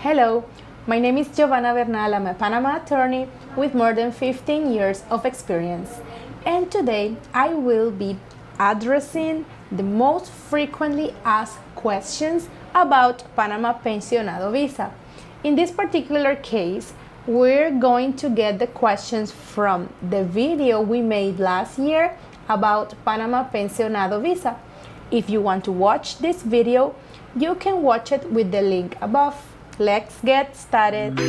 Hello, my name is Giovanna Bernal. I'm a Panama attorney with more than 15 years of experience. And today I will be addressing the most frequently asked questions about Panama Pensionado Visa. In this particular case, we're going to get the questions from the video we made last year about Panama Pensionado Visa. If you want to watch this video, you can watch it with the link above. Let's get started.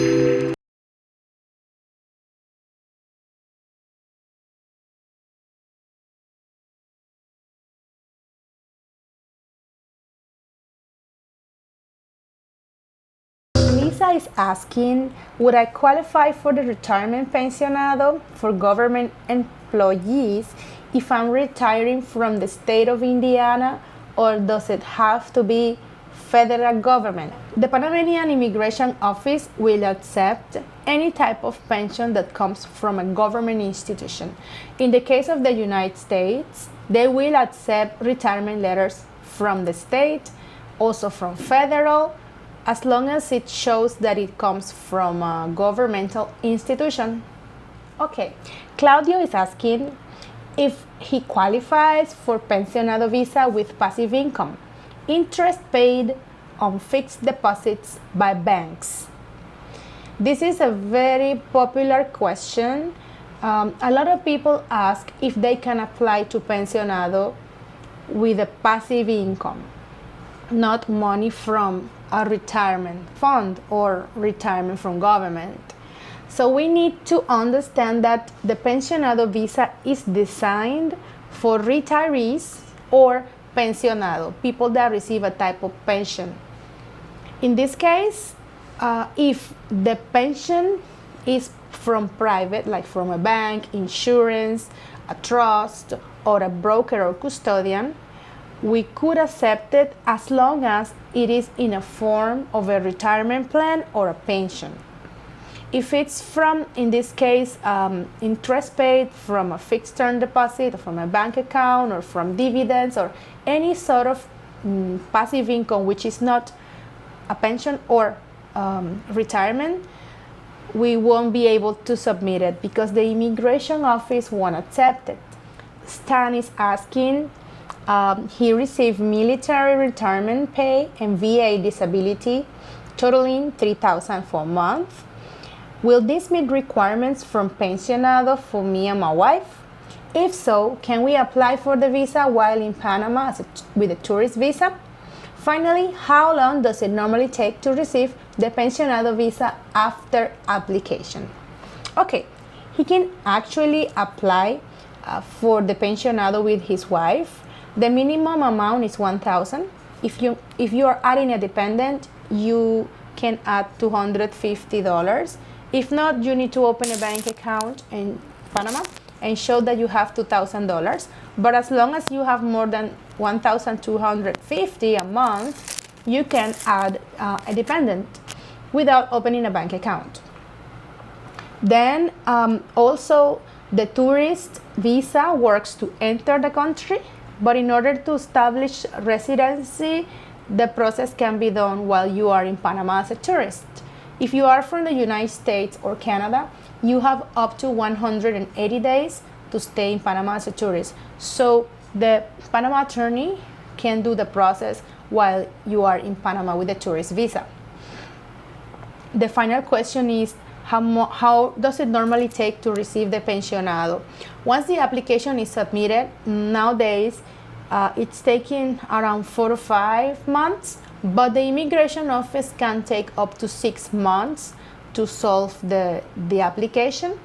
Lisa is asking, would I qualify for the retirement pensionado for government employees if I'm retiring from the state of Indiana, or does it have to be federal government? The Panamanian Immigration Office will accept any type of pension that comes from a government institution. In the case of the United States, they will accept retirement letters from the state, also from federal, as long as it shows that it comes from a governmental institution. Okay, Claudio is asking if he qualifies for pensionado visa with passive income, interest paid on fixed deposits by banks. This is a very popular question. A lot of people ask if they can apply to pensionado with a passive income, not money from a retirement fund or retirement from government. So we need to understand that the pensionado visa is designed for retirees or pensionado, people that receive a type of pension. In this case, if the pension is from private, like from a bank, insurance, a trust, or a broker or custodian, we could accept it as long as it is in a form of a retirement plan or a pension. If it's from, in this case, interest paid from a fixed term deposit, or from a bank account, or from dividends, or any sort of passive income which is not a pension or retirement, we won't be able to submit it because the immigration office won't accept it. Stan is asking, he received military retirement pay and VA disability totaling $3,000 for a month. Will this meet requirements from pensionado for me and my wife? If so, can we apply for the visa while in Panama with a tourist visa? Finally, how long does it normally take to receive the pensionado visa after application? Okay, he can actually apply for the pensionado with his wife. The minimum amount is $1,000. If you are adding a dependent, you can add $250. If not, you need to open a bank account in Panama and show that you have $2,000. But as long as you have more than $1,250 a month, you can add a dependent without opening a bank account. Then also the tourist visa works to enter the country, but in order to establish residency, the process can be done while you are in Panama as a tourist. If you are from the United States or Canada, you have up to 180 days to stay in Panama as a tourist. So the Panama attorney can do the process while you are in Panama with a tourist visa. The final question is, how does it normally take to receive the pensionado? Once the application is submitted, nowadays it's taking around 4 to 5 months, but the immigration office can take up to 6 months to solve the application.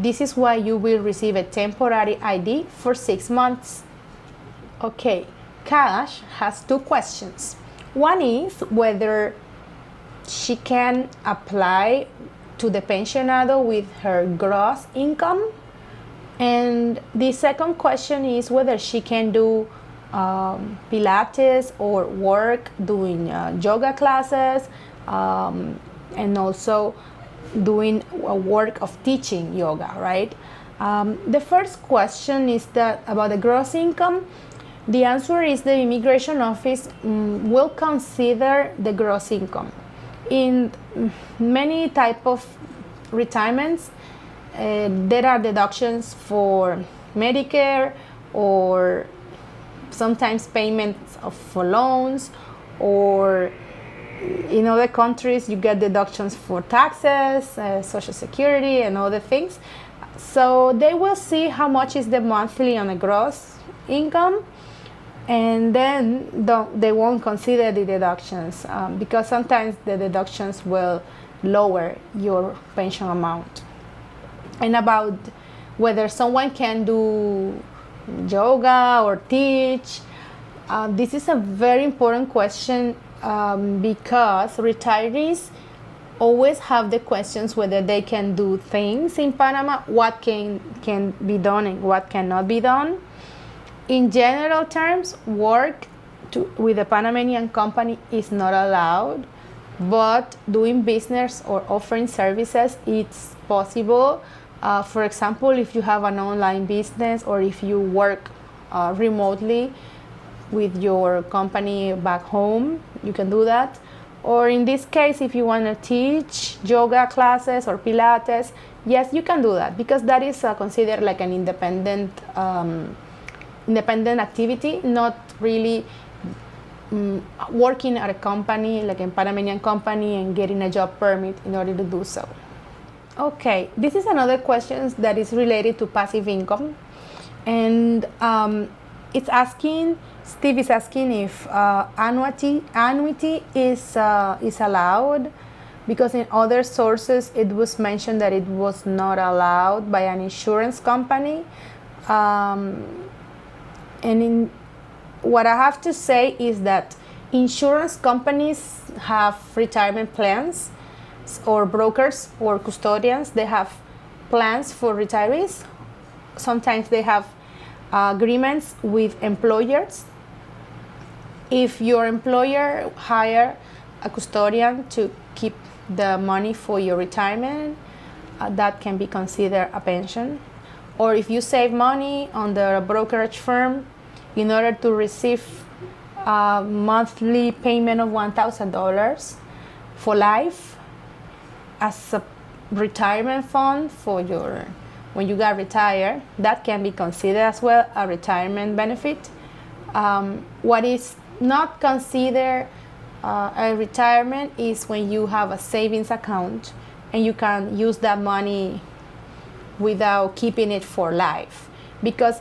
This is why you will receive a temporary ID for 6 months. Okay, Kalash has 2 questions. One is whether she can apply to the pensionado with her gross income. And the second question is whether she can do Pilates or work doing yoga classes and also doing a work of teaching yoga, right? The first question is that about the gross income. The answer is the immigration office will consider the gross income. In many type of retirements, there are deductions for Medicare, or sometimes payments for loans, or in other countries you get deductions for taxes, Social Security, and other things. So they will see how much is the monthly on a gross income, and then they won't consider the deductions, because sometimes the deductions will lower your pension amount. And about whether someone can do yoga or teach, this is a very important question, because retirees always have the questions whether they can do things in Panama, what can be done and what cannot be done. In general terms, work with a Panamanian company is not allowed, but doing business or offering services, it's possible. For example, if you have an online business, or if you work remotely with your company back home, you can do that. Or in this case, if you want to teach yoga classes or Pilates, yes, you can do that, because that is considered like an independent activity, not really working at a company, like a Panamanian company, and getting a job permit in order to do so. Okay, this is another question that is related to passive income, and Steve is asking if annuity is allowed, because in other sources it was mentioned that it was not allowed by an insurance company. And what I have to say is that insurance companies have retirement plans, or brokers or custodians, they have plans for retirees. Sometimes they have agreements with employers. If your employer hire a custodian to keep the money for your retirement, that can be considered a pension. Or if you save money under a brokerage firm in order to receive a monthly payment of $1,000 for life as a retirement fund for when you got retired, that can be considered as well a retirement benefit. What is not considered a retirement is when you have a savings account and you can use that money without keeping it for life. Because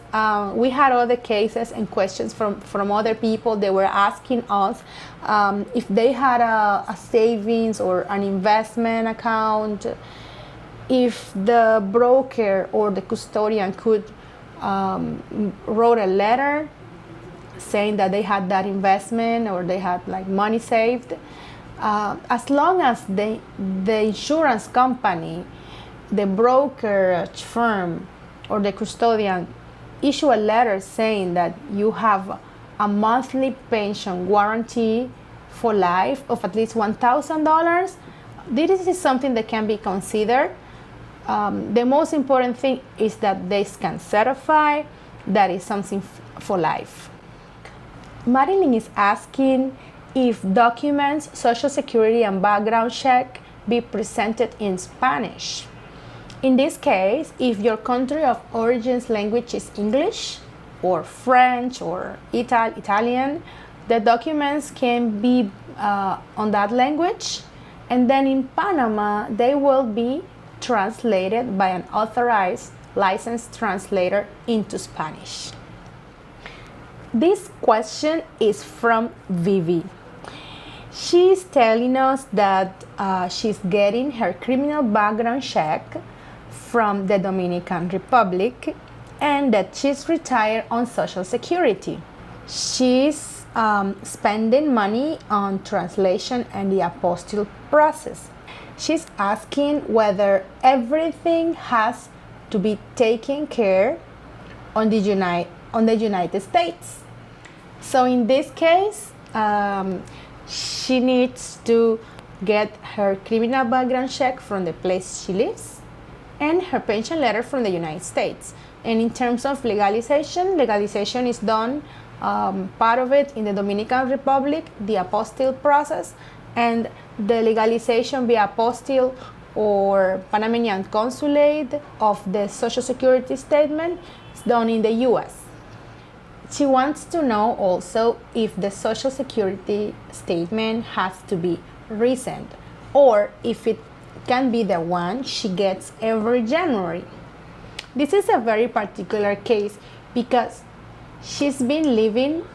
we had other cases and questions from other people. They were asking us if they had a savings or an investment account, if the broker or the custodian could wrote a letter saying that they had that investment or they had like money saved. As long as the insurance company, the brokerage firm, or the custodian issue a letter saying that you have a monthly pension guarantee for life of at least $1,000, this is something that can be considered. The most important thing is that they can certify that is something for life. Marilyn is asking if documents, Social Security, and background check be presented in Spanish. In this case, if your country of origin's language is English or French or Italian, the documents can be on that language, and then in Panama, they will be translated by an authorized licensed translator into Spanish. This question is from Vivi. She's telling us that she's getting her criminal background check from the Dominican Republic and that she's retired on Social Security. She's spending money on translation and the apostille process. She's asking whether everything has to be taken care on the United States. So in this case, she needs to get her criminal background check from the place she lives and her pension letter from the United States. And in terms of legalization is done, part of it in the Dominican Republic, the apostille process, and the legalization via apostille or Panamanian consulate of the Social Security statement is done in the US. She wants to know also if the Social Security statement has to be recent or if it can be the one she gets every January. This is a very particular case because she's been living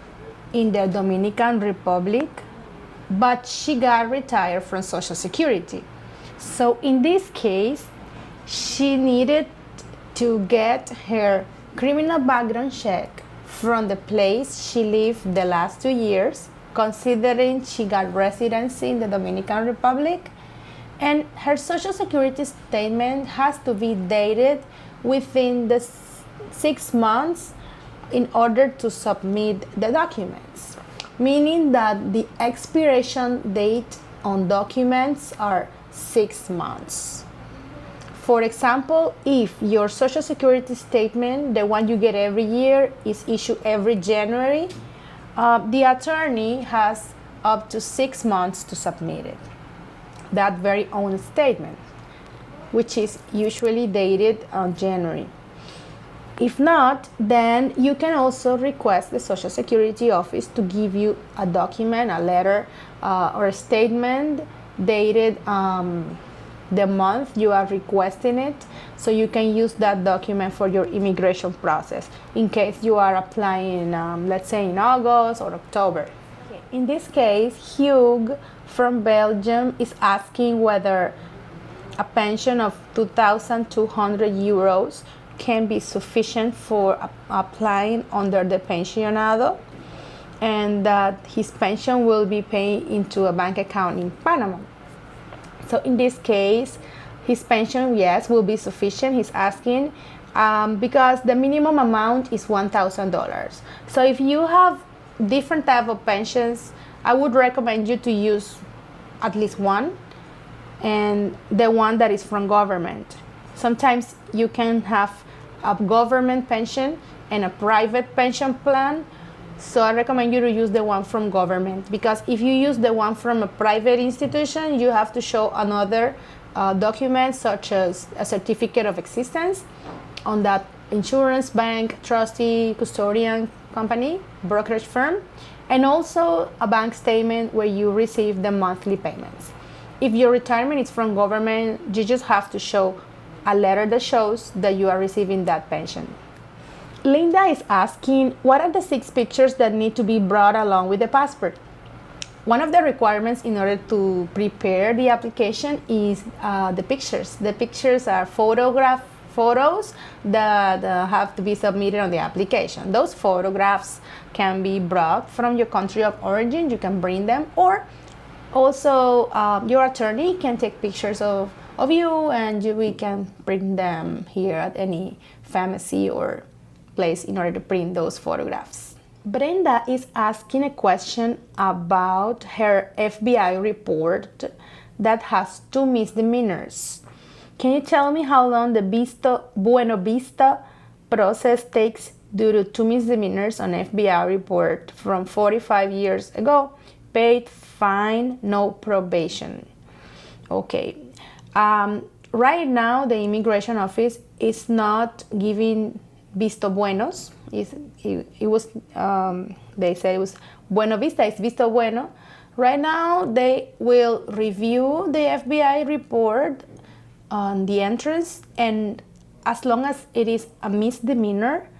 in the Dominican Republic, but she got retired from Social Security. So in this case, she needed to get her criminal background check from the place she lived the last 2 years, considering she got residency in the Dominican Republic, and her Social Security statement has to be dated within the 6 months in order to submit the documents, meaning that the expiration date on documents are 6 months. For example, if your Social Security statement, the one you get every year, is issued every January, the attorney has up to 6 months to submit it, that very own statement, which is usually dated on January. If not, then you can also request the Social Security office to give you a document, a letter, or a statement dated the month you are requesting it, so you can use that document for your immigration process in case you are applying, let's say in August or October. In this case, Hugh from Belgium is asking whether a pension of 2,200 euros can be sufficient for applying under the pensionado, and that his pension will be paid into a bank account in Panama. So in this case, his pension, yes, will be sufficient. He's asking because the minimum amount is $1,000. So if you have different type of pensions, I would recommend you to use at least one, and the one that is from government. Sometimes you can have a government pension and a private pension plan. So I recommend you to use the one from government, because if you use the one from a private institution, you have to show another document such as a certificate of existence on that insurance, bank, trustee, custodian company, brokerage firm, and also a bank statement where you receive the monthly payments. If your retirement is from government, you just have to show a letter that shows that you are receiving that pension. Linda is asking, what are the 6 pictures that need to be brought along with the passport? One of the requirements in order to prepare the application is the pictures. The pictures are photos that have to be submitted on the application. Those photographs can be brought from your country of origin. You can bring them, or also your attorney can take pictures of you, and we can bring them here at any pharmacy or place in order to print those photographs. Brenda is asking a question about her FBI report that has 2 misdemeanors. Can you tell me how long the Buena Vista process takes due to 2 misdemeanors on FBI report from 45 years ago? Paid fine, no probation. Okay. Right now, the immigration office is not giving visto buenos. It was they said it was Buena Vista, it's visto bueno. Right now, they will review the FBI report on the entrance, and as long as it is a misdemeanor,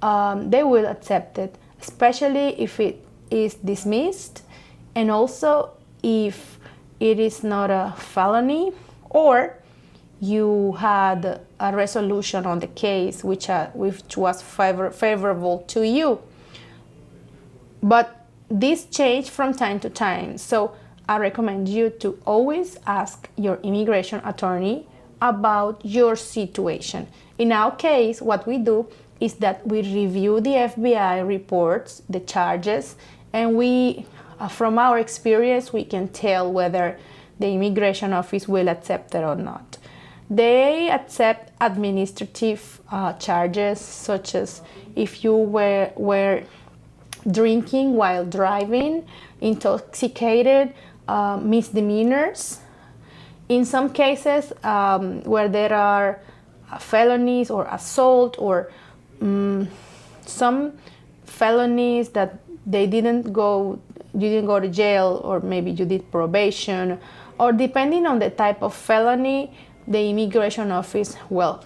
they will accept it, especially if it is dismissed, and also if it is not a felony, or you had a resolution on the case which was favorable to you. But this changes from time to time, so I recommend you to always ask your immigration attorney about your situation. In our case, what we do is that we review the FBI reports, the charges, and we, from our experience, we can tell whether the immigration office will accept it or not. They accept administrative charges, such as if you were drinking while driving, intoxicated, misdemeanors. In some cases where there are felonies or assault or some felonies that you didn't go to jail, or maybe you did probation, or depending on the type of felony, the immigration office will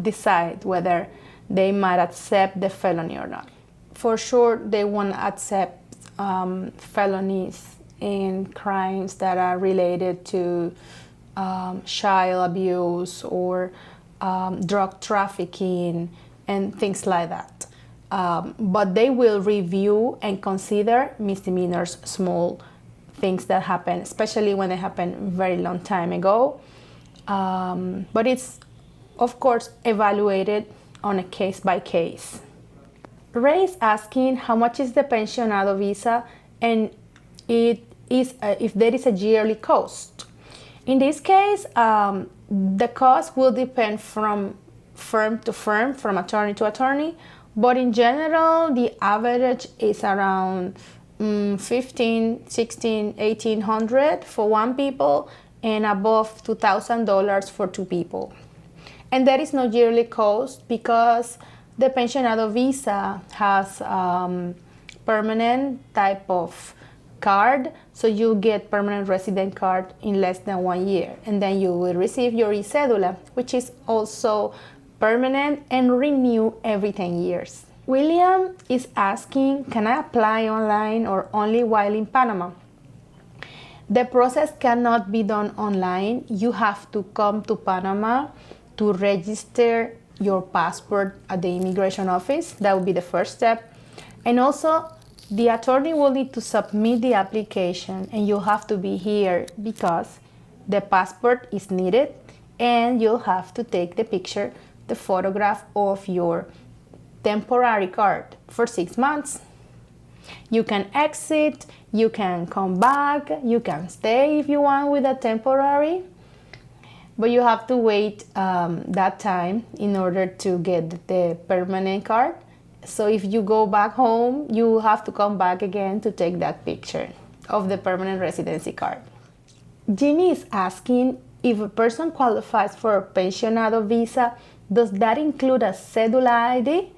decide whether they might accept the felony or not. For sure, they won't accept felonies and crimes that are related to child abuse or drug trafficking and things like that. But they will review and consider misdemeanors, small things that happen, especially when they happen very long time ago. But it's, of course, evaluated on a case by case. Ray is asking how much is the pensionado visa and it is if there is a yearly cost. In this case, the cost will depend from firm to firm, from attorney to attorney, but in general, the average is around $1,500, $1,600, $1,800 for one people and above $2,000 for two people. And there is no yearly cost because the pensionado visa has permanent type of card, so you get permanent resident card in less than 1 year, and then you will receive your e-cedula, which is also permanent and renew every 10 years. William is asking, can I apply online or only while in Panama? The process cannot be done online. You have to come to Panama to register your passport at the immigration office. That would be the first step. And also, the attorney will need to submit the application, and you'll have to be here because the passport is needed, and you'll have to take the picture, the photograph of your temporary card for 6 months. You can exit, you can come back, you can stay if you want with a temporary, but you have to wait that time in order to get the permanent card. So if you go back home, you have to come back again to take that picture of the permanent residency card. Jimmy is asking if a person qualifies for a pensionado visa, does that include a cedula ID?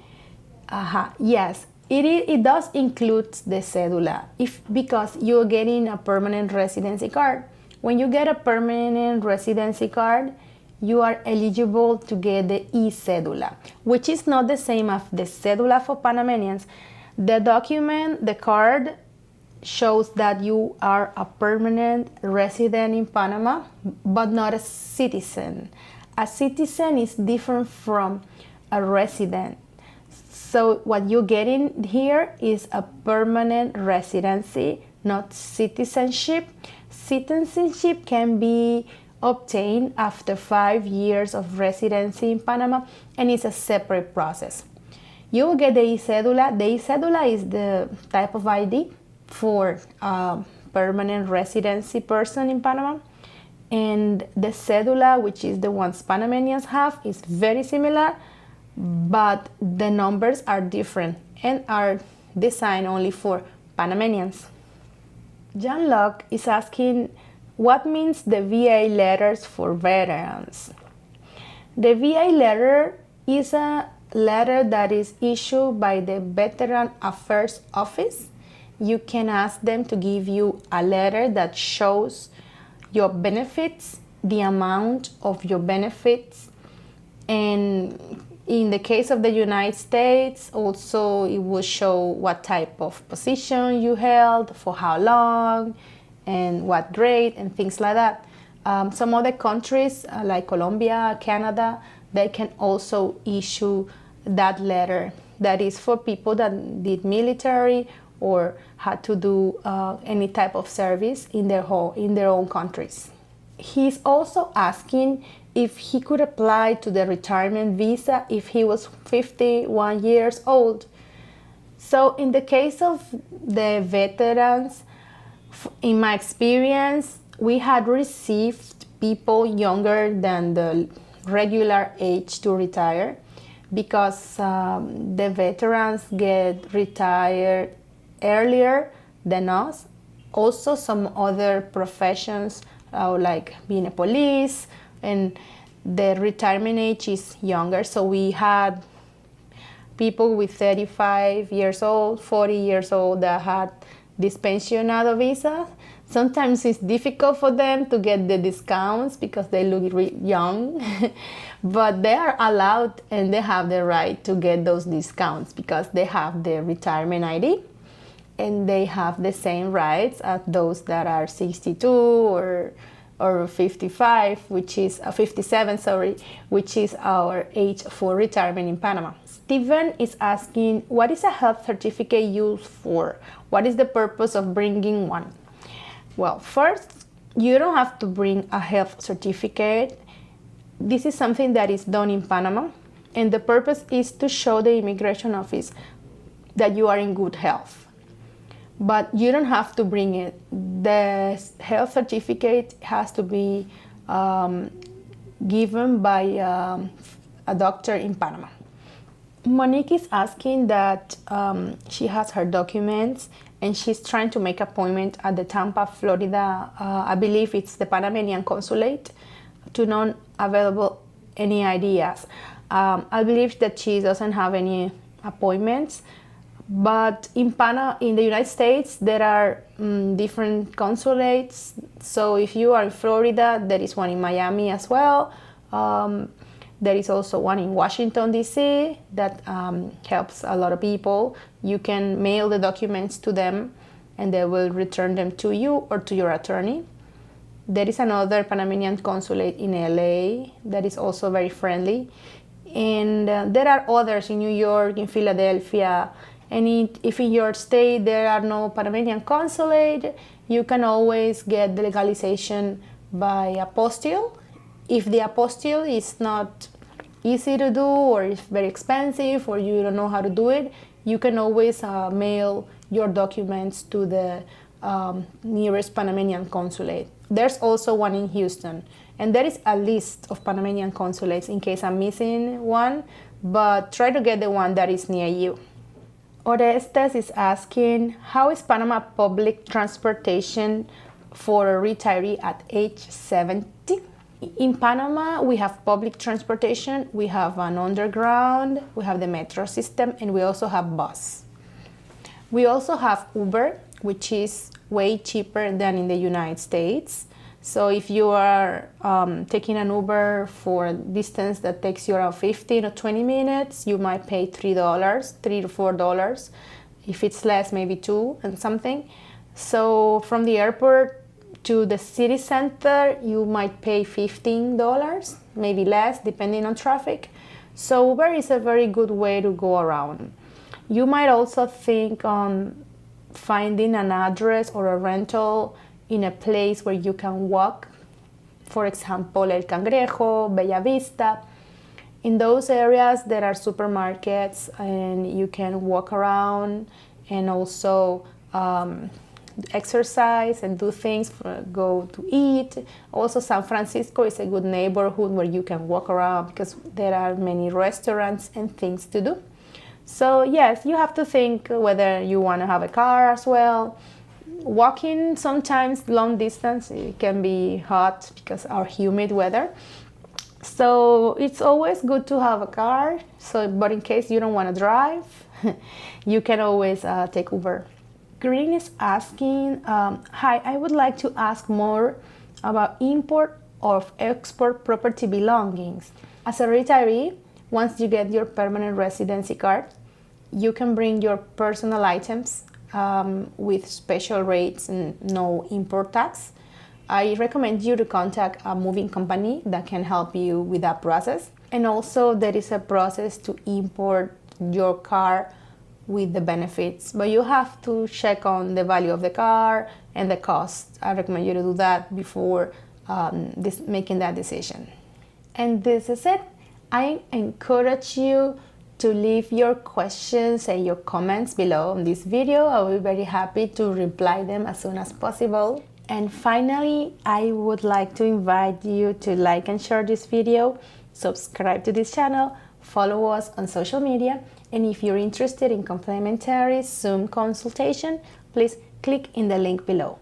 Yes, it does include the cedula because you're getting a permanent residency card. When you get a permanent residency card, you are eligible to get the e-cedula, which is not the same as the cedula for Panamanians. The document, the card, shows that you are a permanent resident in Panama, but not a citizen. A citizen is different from a resident. So what you're getting here is a permanent residency, not citizenship. Citizenship can be obtained after 5 years of residency in Panama, and it's a separate process. You will get the e-cedula. The e-cedula is the type of ID for a permanent residency person in Panama, and the cedula, which is the ones Panamanians have, is very similar, but the numbers are different and are designed only for Panamanians. John Locke is asking, what means the VA letters for veterans? The VA letter is a letter that is issued by the Veteran Affairs Office. You can ask them to give you a letter that shows your benefits, the amount of your benefits, and in the case of the United States, also it will show what type of position you held, for how long, and what grade, and things like that. Some other countries, like Colombia, Canada, they can also issue that letter that is for people that did military or had to do any type of service in their own countries. He's also asking if he could apply to the retirement visa if he was 51 years old. So in the case of the veterans, in my experience, we had received people younger than the regular age to retire because the veterans get retired earlier than us, Also some other professions like being a police, and the retirement age is younger. So we had people with 35 years old, 40 years old that had this pensionado visa. Sometimes it's difficult for them to get the discounts because they look young, but they are allowed and they have the right to get those discounts because they have the retirement ID and they have the same rights as those that are 62 or 55, which is 57, sorry, which is our age for retirement in Panama. Steven is asking, what is a health certificate used for? What is the purpose of bringing one? Well, first, you don't have to bring a health certificate. This is something that is done in Panama, and the purpose is to show the immigration office that you are in good health. But you don't have to bring it. The health certificate has to be given by a doctor in Panama. Monique is asking that she has her documents and she's trying to make an appointment at the Tampa, Florida, I believe it's the Panamanian consulate, to know available any ideas. I believe that she doesn't have any appointments, but in the United States, there are different consulates. So if you are in Florida, there is one in Miami as well. There is also one in Washington, D.C. that helps a lot of people. You can mail the documents to them and they will return them to you or to your attorney. There is another Panamanian consulate in LA that is also very friendly. And there are others in New York, in Philadelphia. And if in your state there are no Panamanian consulate, you can always get the legalization by apostille. If the apostille is not easy to do or is very expensive or you don't know how to do it, you can always mail your documents to the nearest Panamanian consulate. There's also one in Houston, and there is a list of Panamanian consulates in case I'm missing one, but try to get the one that is near you. Orestes is asking, how is Panama public transportation for a retiree at age 70? In Panama, we have public transportation, we have an underground, we have the metro system, and we also have bus. We also have Uber, which is way cheaper than in the United States. So if you are taking an Uber for a distance that takes you around 15 or 20 minutes, you might pay $3 to $4. If it's less, maybe $2 and something. So from the airport to the city center, you might pay $15, maybe less, depending on traffic. So Uber is a very good way to go around. You might also think on finding an address or a rental in a place where you can walk. For example, El Cangrejo, Bella Vista. In those areas, there are supermarkets and you can walk around and also exercise and do things, go to eat. Also, San Francisco is a good neighborhood where you can walk around because there are many restaurants and things to do. So yes, you have to think whether you want to have a car as well. Walking sometimes long distance, it can be hot because our humid weather. So it's always good to have a car. But in case you don't want to drive, you can always take Uber. Green is asking, hi, I would like to ask more about import or export property belongings. As a retiree, once you get your permanent residency card, you can bring your personal items with special rates and no import tax. I recommend you to contact a moving company that can help you with that process. And also there is a process to import your car with the benefits, but you have to check on the value of the car and the cost. I recommend you to do that before making that decision. And this is it. I encourage you to leave your questions and your comments below on this video. I will be very happy to reply them as soon as possible. And finally, I would like to invite you to like and share this video, subscribe to this channel, follow us on social media, and if you're interested in complimentary Zoom consultation, please click in the link below.